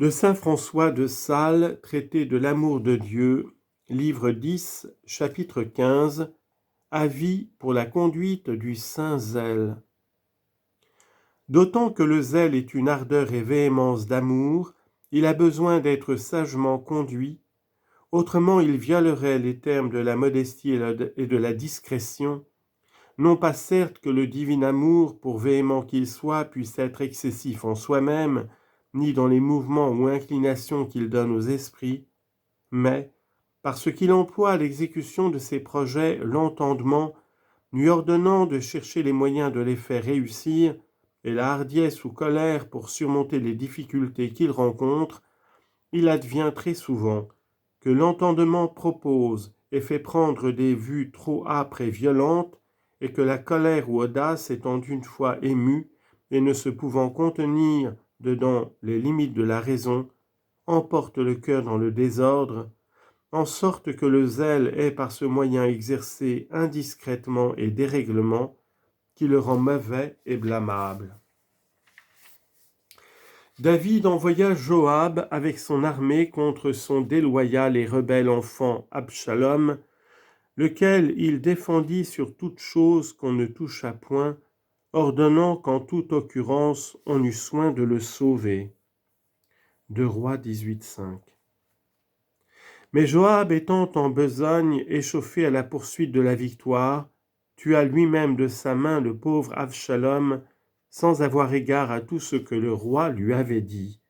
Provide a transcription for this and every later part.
De saint François de Sales, traité de l'amour de Dieu, livre 10, chapitre 15, avis pour la conduite du saint zèle. D'autant que le zèle est une ardeur et véhémence d'amour, il a besoin d'être sagement conduit, autrement il violerait les termes de la modestie et de la discrétion, non pas certes que le divin amour, pour véhément qu'il soit, puisse être excessif en soi-même, ni dans les mouvements ou inclinations qu'il donne aux esprits, mais, parce qu'il emploie à l'exécution de ses projets l'entendement, lui ordonnant de chercher les moyens de les faire réussir, et la hardiesse ou colère pour surmonter les difficultés qu'il rencontre, il advient très souvent que l'entendement propose et fait prendre des vues trop âpres et violentes, et que la colère ou audace étant une fois émue et ne se pouvant contenir dedans les limites de la raison, emporte le cœur dans le désordre, en sorte que le zèle est par ce moyen exercé indiscrètement et dérèglement, qui le rend mauvais et blâmable. David envoya Joab avec son armée contre son déloyal et rebelle enfant Absalom, lequel il défendit sur toute chose qu'on ne toucha point, ordonnant qu'en toute occurrence on eût soin de le sauver. 2 Rois 18:5. Mais Joab étant en besogne, échauffé à la poursuite de la victoire, tua lui-même de sa main le pauvre Absalom, sans avoir égard à tout ce que le roi lui avait dit.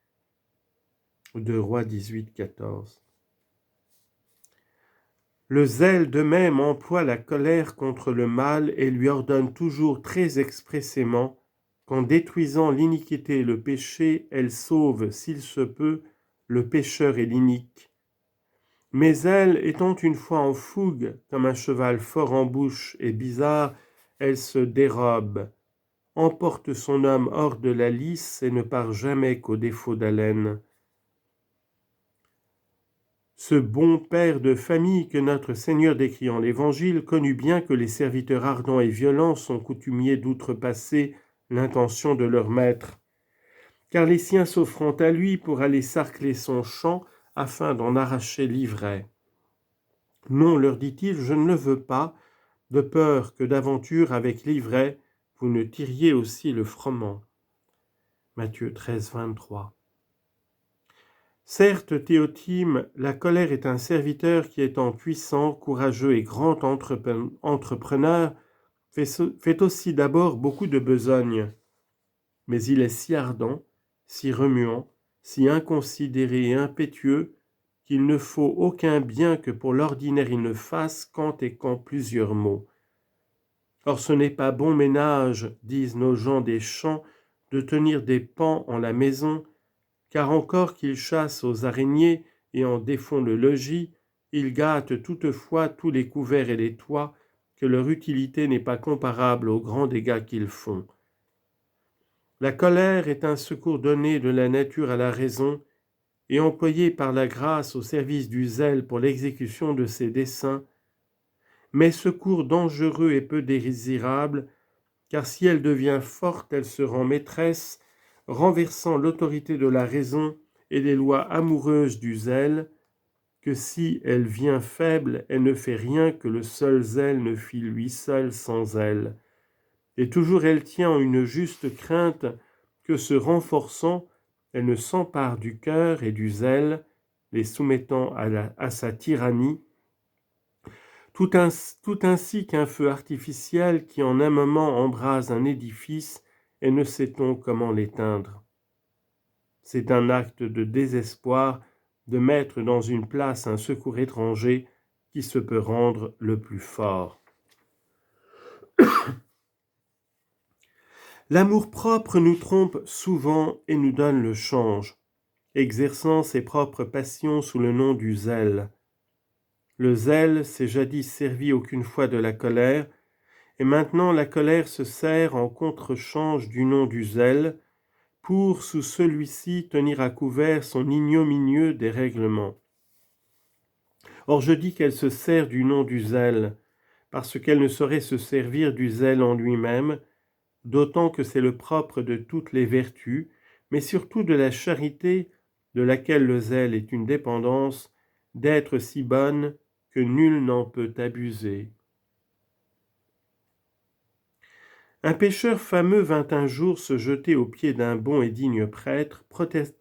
2 Rois 18:14. Le zèle de même emploie la colère contre le mal et lui ordonne toujours très expressément qu'en détruisant l'iniquité et le péché, elle sauve, s'il se peut, le pécheur et l'inique. Mais elle, étant une fois en fougue, comme un cheval fort en bouche et bizarre, elle se dérobe, emporte son homme hors de la lice et ne part jamais qu'au défaut d'haleine. Ce bon père de famille que notre Seigneur décrit en l'Évangile connut bien que les serviteurs ardents et violents sont coutumiers d'outrepasser l'intention de leur maître, car les siens s'offrant à lui pour aller sarcler son champ afin d'en arracher l'ivraie. Non, leur dit-il, je ne le veux pas, de peur que d'aventure avec l'ivraie, vous ne tiriez aussi le froment. Matthieu 13, 23. Certes, Théotime, la colère est un serviteur qui, étant puissant, courageux et grand entrepreneur, fait aussi d'abord beaucoup de besogne. Mais il est si ardent, si remuant, si inconsidéré et impétueux, qu'il ne faut aucun bien que pour l'ordinaire il ne fasse quand et quand plusieurs maux. Or ce n'est pas bon ménage, disent nos gens des champs, de tenir des paons en la maison, car encore qu'ils chassent aux araignées et en défont le logis, ils gâtent toutefois tous les couverts et les toits, que leur utilité n'est pas comparable aux grands dégâts qu'ils font. La colère est un secours donné de la nature à la raison et employé par la grâce au service du zèle pour l'exécution de ses desseins, mais secours dangereux et peu désirable, car si elle devient forte, elle se rend maîtresse, renversant l'autorité de la raison et les lois amoureuses du zèle, que si elle vient faible, elle ne fait rien que le seul zèle ne fit lui seul sans elle. Et toujours elle tient en une juste crainte que, se renforçant, elle ne s'empare du cœur et du zèle, les soumettant à sa tyrannie, tout ainsi qu'un feu artificiel qui en un moment embrase un édifice et ne sait-on comment l'éteindre. C'est un acte de désespoir de mettre dans une place un secours étranger qui se peut rendre le plus fort. L'amour-propre nous trompe souvent et nous donne le change, exerçant ses propres passions sous le nom du zèle. Le zèle s'est jadis servi aucune fois de la colère, et maintenant la colère se sert en contre-change du nom du zèle, pour sous celui-ci tenir à couvert son ignominieux dérèglement. Or je dis qu'elle se sert du nom du zèle, parce qu'elle ne saurait se servir du zèle en lui-même, d'autant que c'est le propre de toutes les vertus, mais surtout de la charité, de laquelle le zèle est une dépendance, d'être si bonne que nul n'en peut abuser. Un pécheur fameux vint un jour se jeter aux pieds d'un bon et digne prêtre,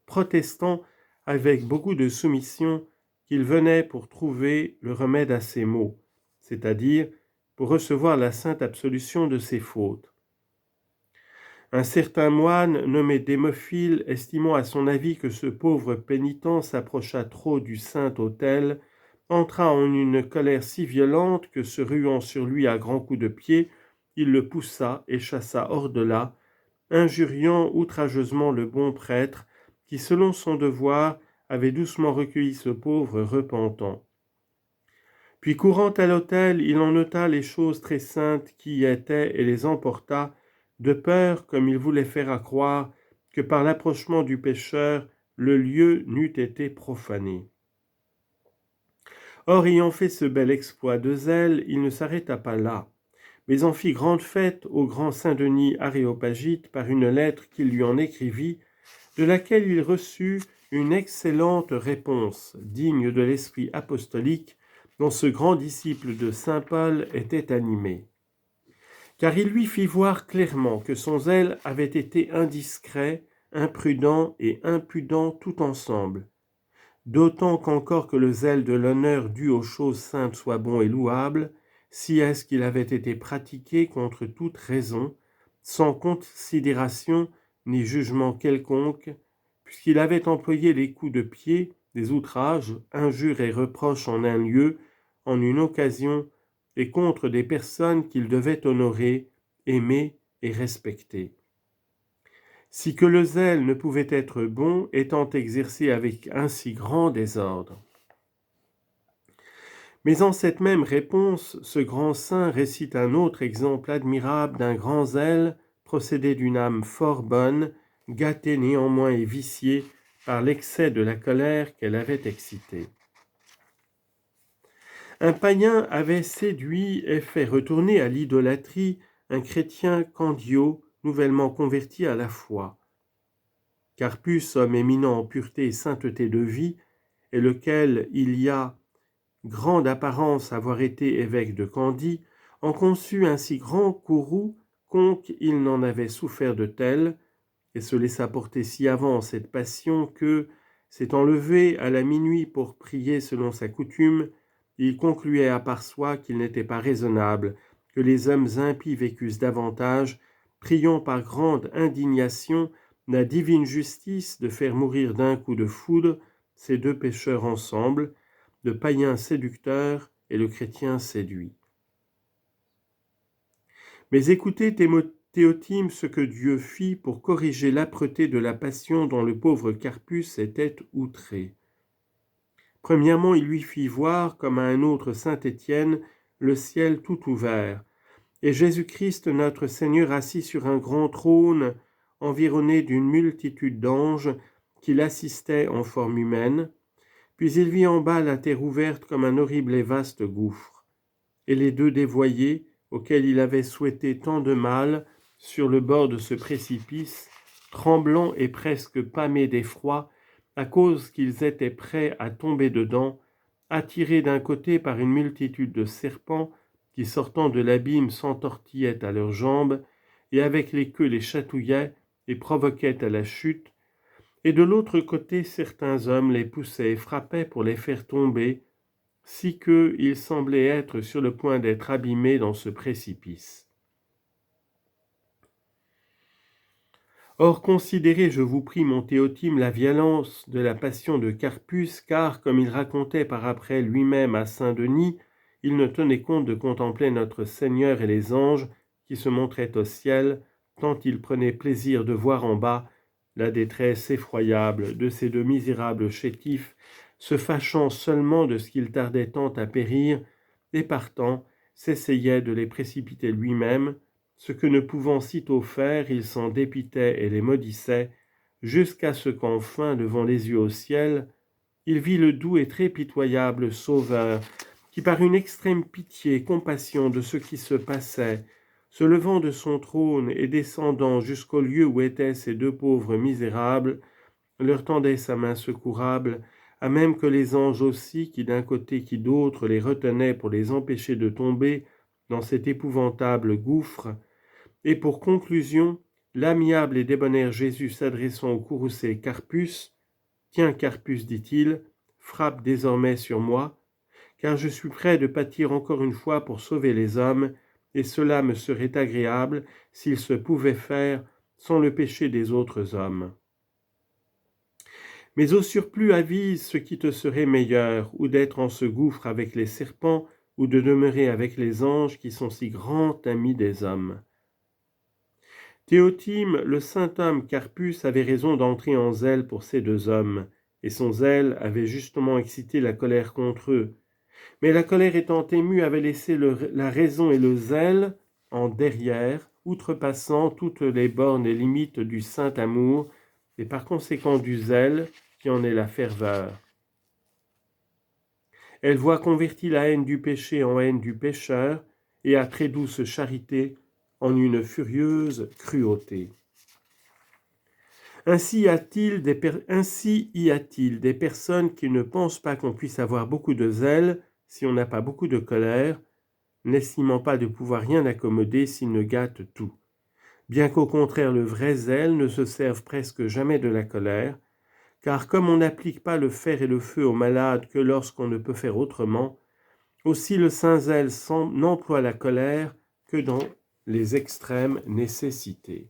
protestant avec beaucoup de soumission qu'il venait pour trouver le remède à ses maux, c'est-à-dire pour recevoir la sainte absolution de ses fautes. Un certain moine nommé Démophile, estimant à son avis que ce pauvre pénitent s'approcha trop du saint autel, entra en une colère si violente que, se ruant sur lui à grands coups de pied, il le poussa et chassa hors de là, injuriant outrageusement le bon prêtre qui, selon son devoir, avait doucement recueilli ce pauvre repentant. Puis, courant à l'autel, il en ôta les choses très saintes qui y étaient et les emporta, de peur, comme il voulait faire accroire, que par l'approchement du pécheur, le lieu n'eût été profané. Or, ayant fait ce bel exploit de zèle, il ne s'arrêta pas là, mais en fit grande fête au grand Saint-Denis Aréopagite par une lettre qu'il lui en écrivit, de laquelle il reçut une excellente réponse, digne de l'esprit apostolique dont ce grand disciple de saint Paul était animé. Car il lui fit voir clairement que son zèle avait été indiscret, imprudent et impudent tout ensemble, d'autant qu'encore que le zèle de l'honneur dû aux choses saintes soit bon et louable, si est-ce qu'il avait été pratiqué contre toute raison, sans considération ni jugement quelconque, puisqu'il avait employé les coups de pied, des outrages, injures et reproches en un lieu, en une occasion, et contre des personnes qu'il devait honorer, aimer et respecter. Si que le zèle ne pouvait être bon, étant exercé avec un si grand désordre. Mais en cette même réponse, ce grand saint récite un autre exemple admirable d'un grand zèle, procédé d'une âme fort bonne, gâtée néanmoins et viciée par l'excès de la colère qu'elle avait excitée. Un païen avait séduit et fait retourner à l'idolâtrie un chrétien Candio, nouvellement converti à la foi. Carpus, homme éminent en pureté et sainteté de vie, et lequel il y a grande apparence avoir été évêque de Candie, en conçut un si grand courroux qu'il n'en avait souffert de tel, et se laissa porter si avant cette passion que, s'étant levé à la minuit pour prier selon sa coutume, il concluait à part soi qu'il n'était pas raisonnable que les hommes impies vécussent davantage, priant par grande indignation la divine justice de faire mourir d'un coup de foudre ces deux pécheurs ensemble, le païen séducteur et le chrétien séduit. Mais écoutez, Théotime, ce que Dieu fit pour corriger l'âpreté de la passion dont le pauvre Carpus était outré. Premièrement, il lui fit voir, comme à un autre Saint Étienne, le ciel tout ouvert, et Jésus-Christ notre Seigneur assis sur un grand trône, environné d'une multitude d'anges qui l'assistaient en forme humaine. Puis il vit en bas la terre ouverte comme un horrible et vaste gouffre, et les deux dévoyés, auxquels il avait souhaité tant de mal, sur le bord de ce précipice, tremblants et presque pâmés d'effroi, à cause qu'ils étaient prêts à tomber dedans, attirés d'un côté par une multitude de serpents qui, sortant de l'abîme, s'entortillaient à leurs jambes, et avec les queues les chatouillaient et provoquaient à la chute, et de l'autre côté certains hommes les poussaient et frappaient pour les faire tomber, si qu'ils semblaient être sur le point d'être abîmés dans ce précipice. Or, considérez, je vous prie, mon Théotime, la violence de la passion de Carpus, car, comme il racontait par après lui-même à Saint-Denis, il ne tenait compte de contempler notre Seigneur et les anges qui se montraient au ciel, tant il prenait plaisir de voir en bas la détresse effroyable de ces deux misérables chétifs, se fâchant seulement de ce qu'il tardait tant à périr, et partant, s'essayait de les précipiter lui-même, ce que ne pouvant sitôt faire, il s'en dépitait et les maudissait, jusqu'à ce qu'enfin, levant les yeux au ciel, il vit le doux et très pitoyable Sauveur, qui par une extrême pitié et compassion de ce qui se passait, se levant de son trône et descendant jusqu'au lieu où étaient ces deux pauvres misérables, leur tendait sa main secourable, à même que les anges aussi, qui d'un côté qui d'autre les retenaient pour les empêcher de tomber dans cet épouvantable gouffre. Et pour conclusion, l'amiable et débonnaire Jésus s'adressant au courroucé Carpus, « Tiens, Carpus, dit-il, frappe désormais sur moi, car je suis prêt de pâtir encore une fois pour sauver les hommes, et cela me serait agréable s'il se pouvait faire sans le péché des autres hommes. Mais au surplus avise ce qui te serait meilleur, ou d'être en ce gouffre avec les serpents, ou de demeurer avec les anges qui sont si grands amis des hommes. » Théotime, le saint homme Carpus, avait raison d'entrer en zèle pour ces deux hommes, et son zèle avait justement excité la colère contre eux. Mais la colère étant émue avait laissé la raison et le zèle en derrière, outrepassant toutes les bornes et limites du saint amour, et par conséquent du zèle qui en est la ferveur. Elle voit convertie la haine du péché en haine du pécheur, et à très douce charité en une furieuse cruauté. Ainsi y a-t-il des personnes qui ne pensent pas qu'on puisse avoir beaucoup de zèle si on n'a pas beaucoup de colère, n'estimant pas de pouvoir rien accommoder s'ils ne gâtent tout. Bien qu'au contraire le vrai zèle ne se serve presque jamais de la colère, car comme on n'applique pas le fer et le feu aux malades que lorsqu'on ne peut faire autrement, aussi le saint zèle n'emploie la colère que dans les extrêmes nécessités.